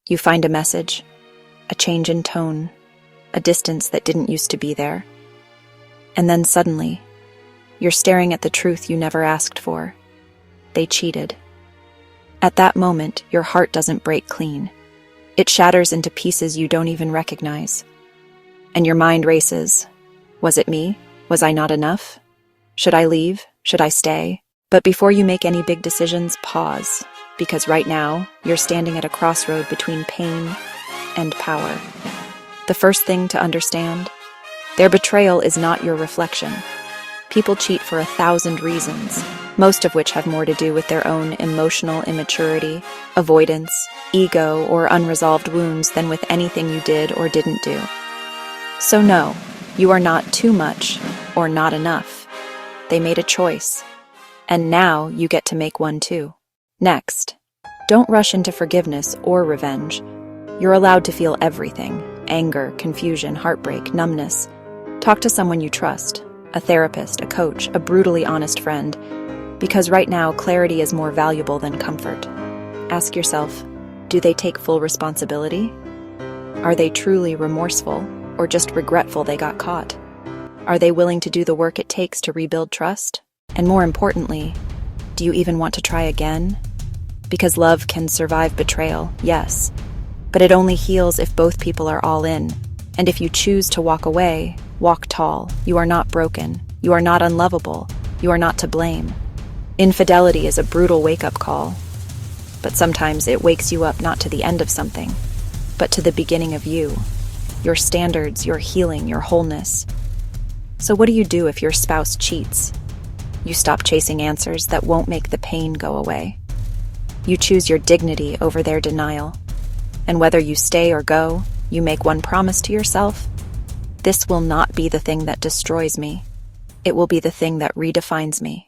You find a message, a change in tone, a distance that didn't used to be there. And then suddenly, you're staring at the truth you never asked for. They cheated. At that moment, your heart doesn't break clean. It shatters into pieces you don't even recognize. And your mind races. Was it me? Was I not enough? Should I leave? Should I stay? But before you make any big decisions, pause. Because right now, you're standing at a crossroad between pain and power. The first thing to understand, their betrayal is not your reflection. People cheat for 1,000 reasons, most of which have more to do with their own emotional immaturity, avoidance, ego, or unresolved wounds than with anything you did or didn't do. So no, you are not too much or not enough. They made a choice, and now you get to make one too. Next, don't rush into forgiveness or revenge. You're allowed to feel everything: anger, confusion, heartbreak, numbness. Talk to someone you trust, a therapist, a coach, a brutally honest friend, because right now clarity is more valuable than comfort. Ask yourself, do they take full responsibility? Are they truly remorseful or just regretful they got caught? Are they willing to do the work it takes to rebuild trust? And more importantly, do you even want to try again? Because love can survive betrayal, yes, but it only heals if both people are all in. And if you choose to walk away, walk tall. You are not broken. You are not unlovable. You are not to blame. Infidelity is a brutal wake-up call, but sometimes it wakes you up not to the end of something, but to the beginning of you, your standards, your healing, your wholeness. So what do you do if your spouse cheats? You stop chasing answers that won't make the pain go away. You choose your dignity over their denial. And whether you stay or go, you make one promise to yourself: this will not be the thing that destroys me. It will be the thing that redefines me.